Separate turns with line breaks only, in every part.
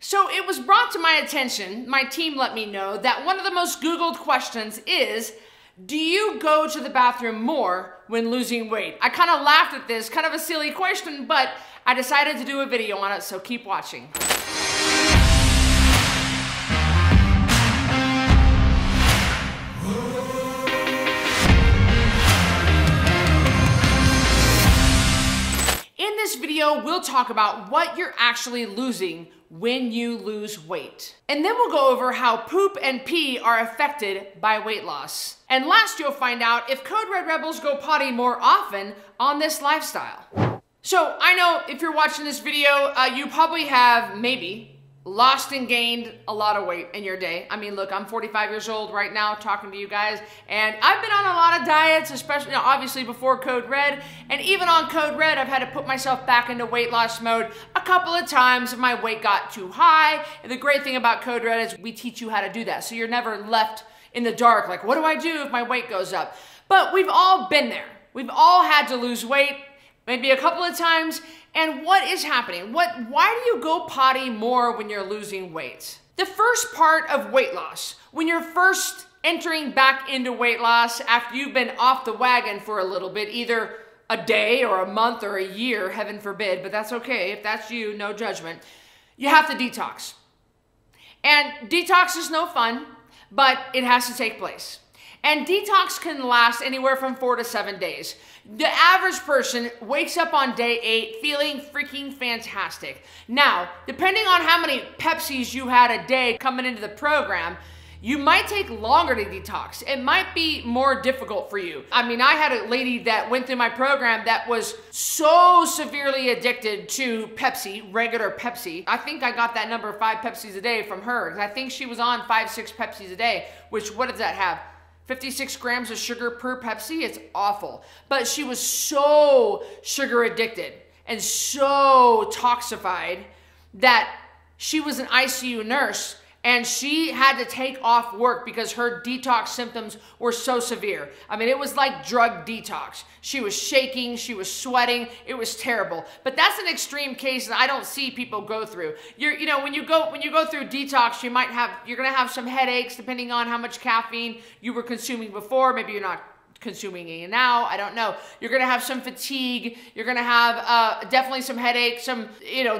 So it was brought to my attention, my team let me know, that one of the most Googled questions is, do you go to the bathroom more when losing weight? I kind of laughed at this, kind of a silly question, but I decided to do a video on it, so keep watching. In this video, we'll talk about what you're actually losing when you lose weight. And then we'll go over how poop and pee are affected by weight loss. And last, you'll find out if Code Red Rebels go potty more often on this lifestyle. So I know if you're watching this video, you probably have maybe lost and gained a lot of weight in your day. I mean, look, I'm 45 years old right now talking to you guys, and I've been on a lot of diets, especially obviously before Code Red, and even on Code Red, I've had to put myself back into weight loss mode a couple of times if my weight got too high. And the great thing about Code Red is we teach you how to do that, so you're never left in the dark, like, what do I do if my weight goes up? But we've all been there. We've all had to lose weight, maybe a couple of times. And what is happening? Why do you go potty more when you're losing weight? The first part of weight loss, when you're first entering back into weight loss after you've been off the wagon for a little bit, either a day or a month or a year, heaven forbid, but that's okay. If that's you, no judgment. You have to detox. And detox is no fun, but it has to take place. And detox can last anywhere from 4 to 7 days. The average person wakes up on day 8 feeling freaking fantastic. Now, depending on how many Pepsis you had a day coming into the program, you might take longer to detox. It might be more difficult for you. I mean, I had a lady that went through my program that was so severely addicted to Pepsi, regular Pepsi. I think I got that number 5 Pepsis a day from her. I think she was on 5, 6 Pepsis a day, which what does that have? 56 grams of sugar per Pepsi? It's awful. But she was so sugar addicted and so toxified that she was an ICU nurse and she had to take off work because her detox symptoms were so severe. I mean, it was like drug detox. She was shaking, she was sweating, it was terrible. But that's an extreme case that I don't see people go through. You know, when you go through detox, you're gonna have some headaches depending on how much caffeine you were consuming before. Maybe you're not consuming it now, I don't know. You're gonna have some fatigue, you're gonna have definitely some headaches, some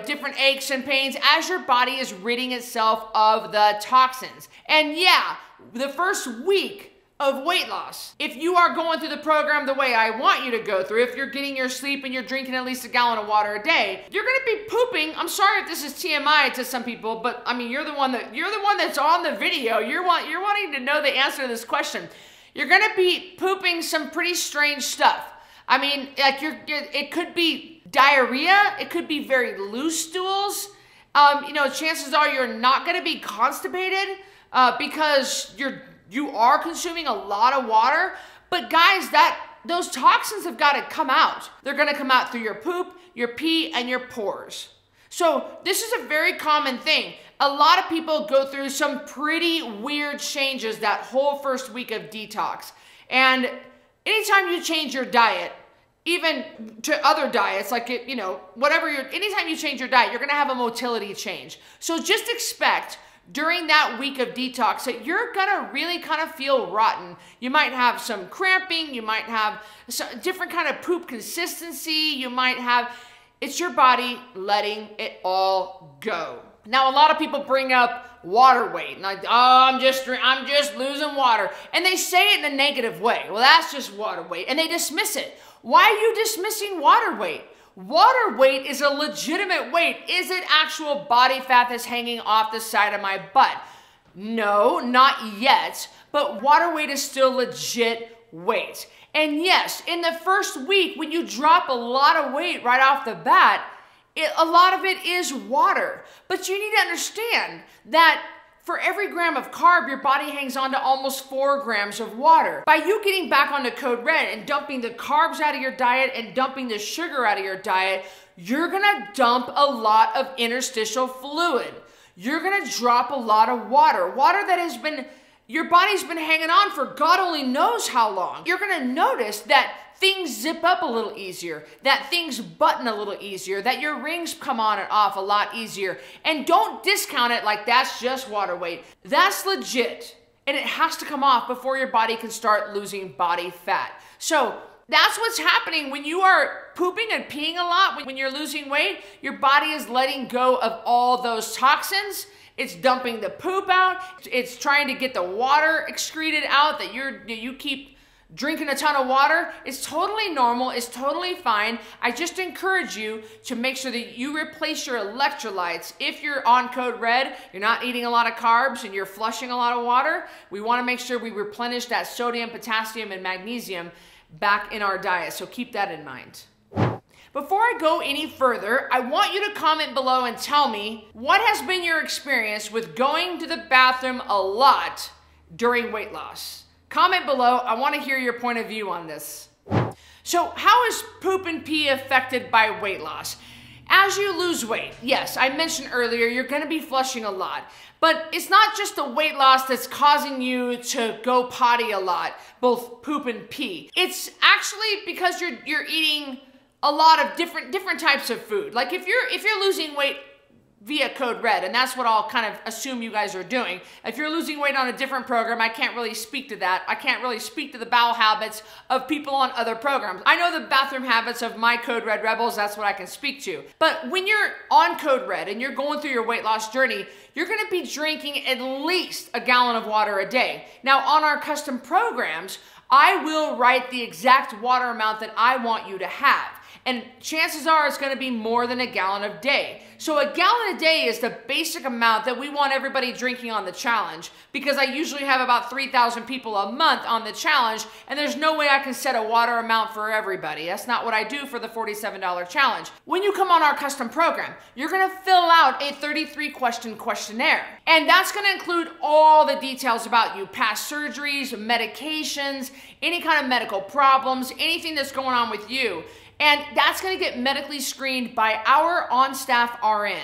different aches and pains as your body is ridding itself of the toxins. And yeah, the first week of weight loss, if you are going through the program the way I want you to go through, if you're getting your sleep and you're drinking at least a gallon of water a day, you're gonna be pooping. I'm sorry if this is TMI to some people, but I mean, you're the one that's on the video. You're wanting to know the answer to this question. You're gonna be pooping some pretty strange stuff. I mean, like it could be diarrhea, it could be very loose stools. Chances are you're not gonna be constipated because you are consuming a lot of water. But guys, those toxins have got to come out. They're gonna come out through your poop, your pee, and your pores. So this is a very common thing. A lot of people go through some pretty weird changes that whole first week of detox. And anytime you change your diet, even to other diets, like anytime you change your diet, you're gonna have a motility change. So just expect during that week of detox that you're gonna really kind of feel rotten. You might have some cramping, you might have some different kind of poop consistency, it's your body letting it all go. Now, a lot of people bring up water weight, like, oh, I'm just losing water. And they say it in a negative way. Well, that's just water weight. And they dismiss it. Why are you dismissing water weight? Water weight is a legitimate weight. Is it actual body fat that's hanging off the side of my butt? No, not yet. But water weight is still legit weight. And yes, in the first week, when you drop a lot of weight right off the bat, a lot of it is water. But you need to understand that for every gram of carb, your body hangs on to almost 4 grams of water. By you getting back onto Code Red and dumping the carbs out of your diet and dumping the sugar out of your diet, you're gonna dump a lot of interstitial fluid. You're gonna drop a lot of water. Water that has been your body's been hanging on for God only knows how long. You're gonna notice that things zip up a little easier, that things button a little easier, that your rings come on and off a lot easier. And don't discount it like that's just water weight. That's legit. And it has to come off before your body can start losing body fat. So that's what's happening when you are pooping and peeing a lot. When you're losing weight, your body is letting go of all those toxins. It's dumping the poop out. It's trying to get the water excreted out that you keep drinking a ton of water. It's totally normal. It's totally fine. I just encourage you to make sure that you replace your electrolytes. If you're on Code Red, you're not eating a lot of carbs and you're flushing a lot of water, we want to make sure we replenish that sodium, potassium, and magnesium back in our diet. So keep that in mind. Before I go any further, I want you to comment below and tell me what has been your experience with going to the bathroom a lot during weight loss. Comment below. I want to hear your point of view on this. So how is poop and pee affected by weight loss? As you lose weight, yes, I mentioned earlier, you're going to be flushing a lot. But it's not just the weight loss that's causing you to go potty a lot, both poop and pee. It's actually because you're eating a lot of different types of food. Like if you're losing weight via Code Red, and that's what I'll kind of assume you guys are doing. If you're losing weight on a different program, I can't really speak to that. I can't really speak to the bowel habits of people on other programs. I know the bathroom habits of my Code Red Rebels, that's what I can speak to. But when you're on Code Red and you're going through your weight loss journey, you're gonna be drinking at least a gallon of water a day. Now on our custom programs, I will write the exact water amount that I want you to have. And chances are it's gonna be more than a gallon a day. So a gallon a day is the basic amount that we want everybody drinking on the challenge, because I usually have about 3,000 people a month on the challenge, and there's no way I can set a water amount for everybody. That's not what I do for the $47 challenge. When you come on our custom program, you're gonna fill out a 33-question questionnaire. And that's gonna include all the details about you, past surgeries, medications, any kind of medical problems, anything that's going on with you. And that's going to get medically screened by our on-staff RN.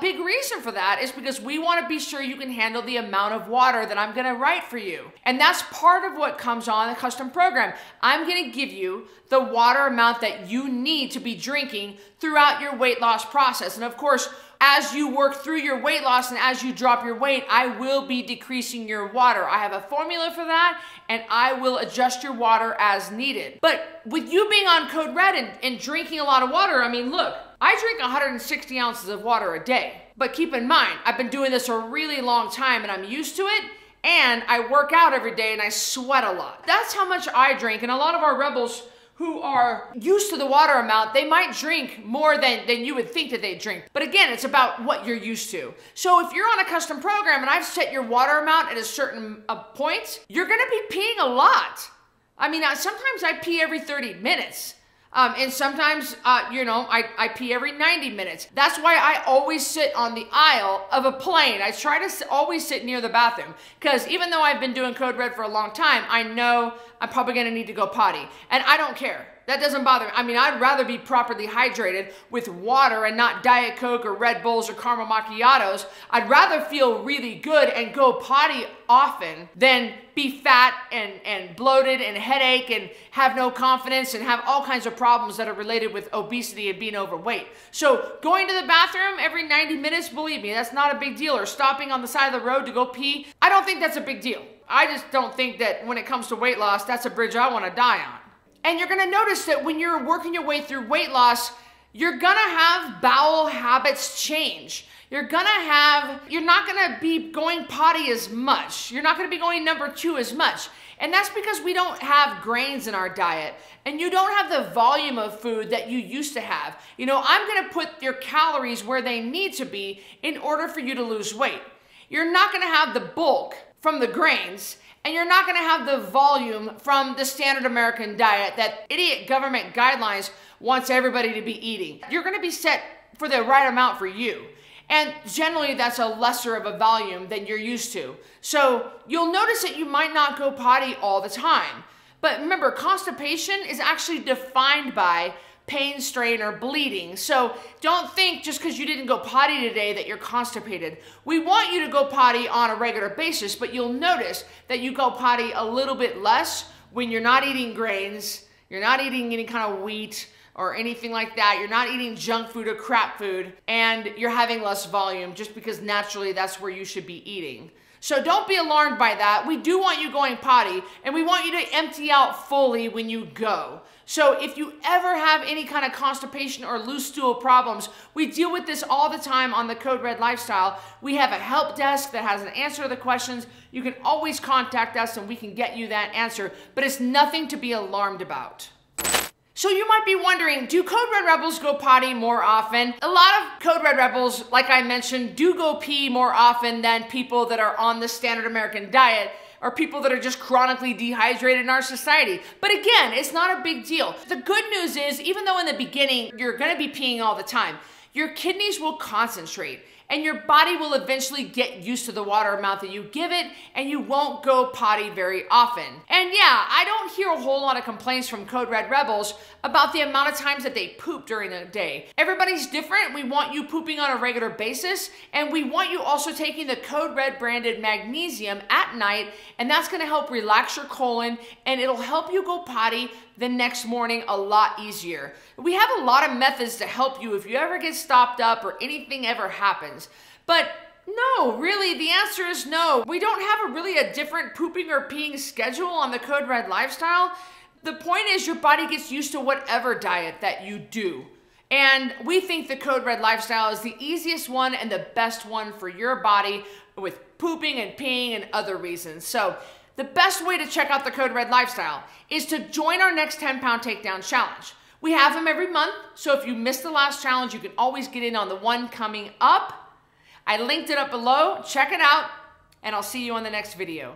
Big reason for that is because we want to be sure you can handle the amount of water that I'm going to write for you. And that's part of what comes on the custom program. I'm going to give you the water amount that you need to be drinking throughout your weight loss process. And of course, as you work through your weight loss and as you drop your weight, I will be decreasing your water. I have a formula for that, and I will adjust your water as needed. But with you being on Code Red and drinking a lot of water, I mean, look, I drink 160 ounces of water a day. But keep in mind, I've been doing this a really long time and I'm used to it, and I work out every day and I sweat a lot. That's how much I drink, and a lot of our rebels who are used to the water amount, they might drink more than you would think that they drink. But again, it's about what you're used to. So if you're on a custom program and I've set your water amount at a certain point, you're gonna be peeing a lot. I mean, sometimes I pee every 30 minutes. And sometimes, I pee every 90 minutes. That's why I always sit on the aisle of a plane. I try to always sit near the bathroom, because even though I've been doing Code Red for a long time, I know I'm probably gonna need to go potty. And I don't care. That doesn't bother me. I mean, I'd rather be properly hydrated with water and not Diet Coke or Red Bulls or caramel macchiatos. I'd rather feel really good and go potty often than be fat and bloated and headache and have no confidence and have all kinds of problems that are related with obesity and being overweight. So going to the bathroom every 90 minutes, believe me, that's not a big deal. Or stopping on the side of the road to go pee, I don't think that's a big deal. I just don't think that when it comes to weight loss, that's a bridge I want to die on. And you're gonna notice that when you're working your way through weight loss, you're gonna have bowel habits change. You're not gonna be going potty as much. You're not gonna be going number 2 as much. And that's because we don't have grains in our diet, and you don't have the volume of food that you used to have. You know, I'm gonna put your calories where they need to be in order for you to lose weight. You're not gonna have the bulk from the grains, and you're not gonna have the volume from the standard American diet that idiot government guidelines wants everybody to be eating. You're gonna be set for the right amount for you. And generally that's a lesser of a volume than you're used to. So you'll notice that you might not go potty all the time. But remember, constipation is actually defined by pain, strain, or bleeding. So don't think just because you didn't go potty today that you're constipated. We want you to go potty on a regular basis, but you'll notice that you go potty a little bit less when you're not eating grains, you're not eating any kind of wheat or anything like that. You're not eating junk food or crap food, and you're having less volume just because naturally that's where you should be eating. So don't be alarmed by that. We do want you going potty, and we want you to empty out fully when you go. So if you ever have any kind of constipation or loose stool problems, we deal with this all the time on the Code Red Lifestyle. We have a help desk that has an answer to the questions. You can always contact us and we can get you that answer, but it's nothing to be alarmed about. So you might be wondering, do Code Red Rebels go potty more often? A lot of Code Red Rebels, like I mentioned, do go pee more often than people that are on the standard American diet or people that are just chronically dehydrated in our society. But again, it's not a big deal. The good news is, even though in the beginning you're gonna be peeing all the time, your kidneys will concentrate and your body will eventually get used to the water amount that you give it, and you won't go potty very often. And yeah, I don't hear a whole lot of complaints from Code Red Rebels about the amount of times that they poop during the day. Everybody's different. We want you pooping on a regular basis, and we want you also taking the Code Red branded magnesium at night, and that's gonna help relax your colon, and it'll help you go potty the next morning a lot easier. We have a lot of methods to help you if you ever get stopped up or anything ever happens. But no, really, the answer is no. We don't have a different pooping or peeing schedule on the Code Red Lifestyle. The point is your body gets used to whatever diet that you do. And we think the Code Red Lifestyle is the easiest one and the best one for your body with pooping and peeing and other reasons. So the best way to check out the Code Red Lifestyle is to join our next 10-pound takedown challenge. We have them every month, so if you missed the last challenge, you can always get in on the one coming up. I linked it up below. Check it out, and I'll see you on the next video.